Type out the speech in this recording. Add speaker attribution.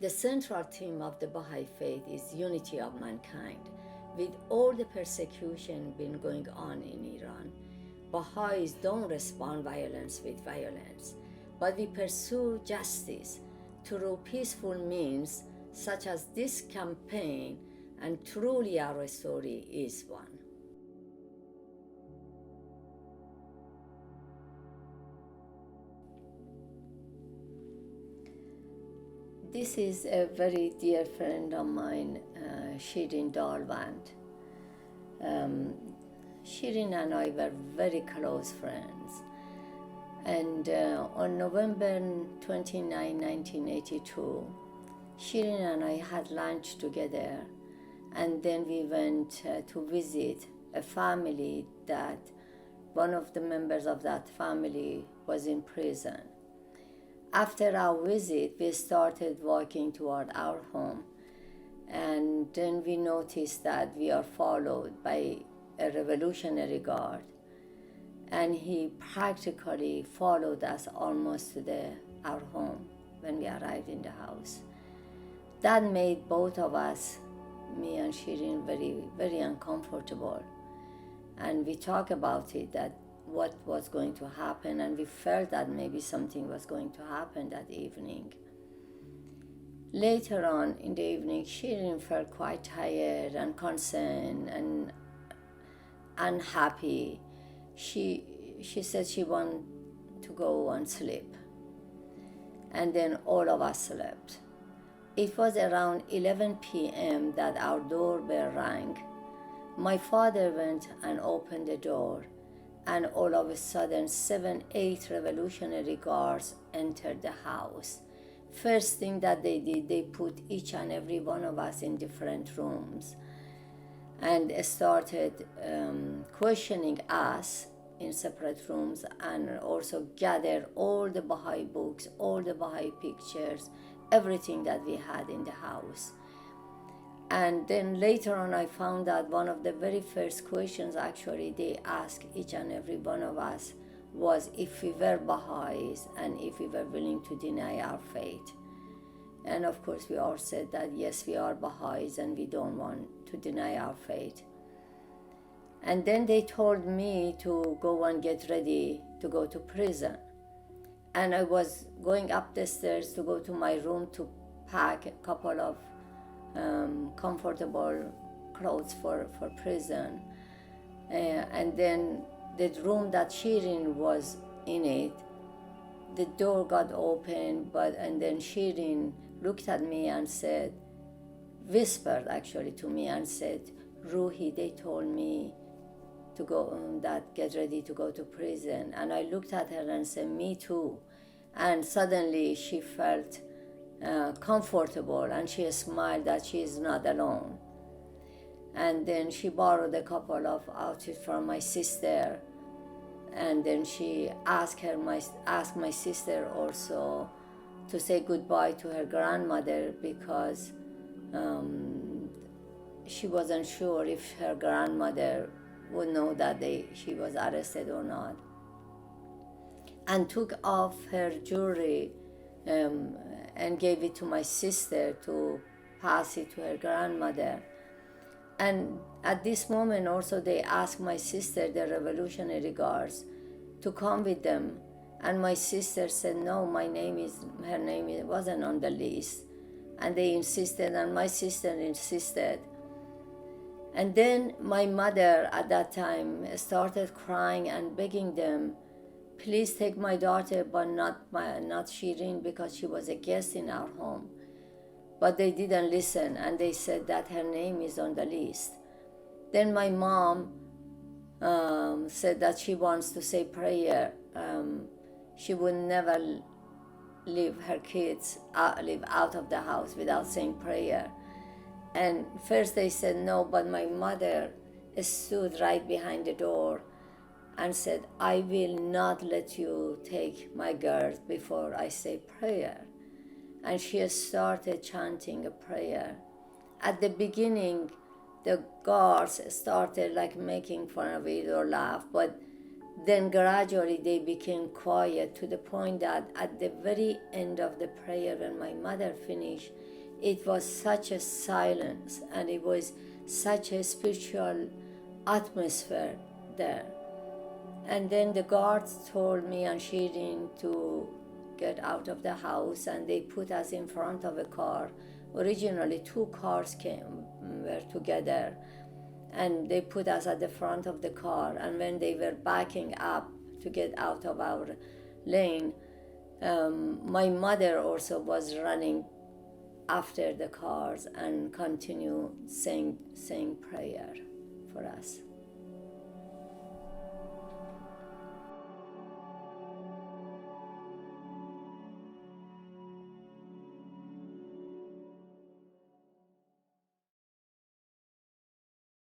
Speaker 1: The central theme of the Baha'i faith is unity of mankind. With all the persecution been going on in Iran, Baha'is don't respond violence with violence, but we pursue justice through peaceful means such as this campaign, and truly our story is one. This is a very dear friend of mine, Shirin Dalvand. Shirin and I were very close friends. And on November 29, 1982, Shirin and I had lunch together, and then we went to visit a family that one of the members of that family was in prison. After our visit, we started walking toward our home, and then we noticed that we are followed by a Revolutionary Guard, and he practically followed us almost to our home when we arrived in the house. That made both of us, me and Shirin, very, very uncomfortable, and we talked about it, that what was going to happen, and we felt that maybe something was going to happen that evening. Later on in the evening, Shirin felt quite tired and concerned and unhappy. She said she wanted to go and sleep, and then all of us slept. It was around 11 p.m. that our doorbell rang. My father went and opened the door, and all of a sudden 7-8 Revolutionary Guards entered the house. First thing that they did, they put each and every one of us in different rooms and started questioning us in separate rooms, and also gathered all the Baha'i books, all the Baha'i pictures, everything that we had in the house. And then later on, I found out one of the very first questions actually they asked each and every one of us was if we were Baha'is and if we were willing to deny our faith. And of course, we all said that yes, we are Baha'is and we don't want to deny our faith. And then they told me to go and get ready to go to prison. And I was going up the stairs to go to my room to pack a couple of comfortable clothes for prison. And then the room that Shirin was in it, the door got open, and then Shirin looked at me and said, whispered actually to me and said, Ruhi, they told me to go, get ready to go to prison. And I looked at her and said, me too. And suddenly she felt comfortable, and she smiled that she is not alone. And then she borrowed a couple of outfits from my sister, and then she asked my sister also to say goodbye to her grandmother, because she wasn't sure if her grandmother would know that she was arrested or not, and took off her jewelry and gave it to my sister to pass it to her grandmother. And at this moment also they asked my sister, the Revolutionary Guards, to come with them. And my sister said, no, her name wasn't on the list. And they insisted, and my sister insisted. And then my mother at that time started crying and begging them, please take my daughter, but not Shirin, because she was a guest in our home. But they didn't listen, and they said that her name is on the list. Then my mom said that she wants to say prayer. She would never leave her kids live out of the house without saying prayer. And first they said no, but my mother stood right behind the door and said, I will not let you take my girl before I say prayer. And she started chanting a prayer. At the beginning, the guards started like making fun of it or laugh, but Then gradually they became quiet to the point that at the very end of the prayer, when my mother finished, it was such a silence and it was such a spiritual atmosphere there. And then the guards told me and Shirin to get out of the house, and they put us in front of a car. Originally, two cars were together, and they put us at the front of the car. And when they were backing up to get out of our lane, my mother also was running after the cars and continued saying prayer for us.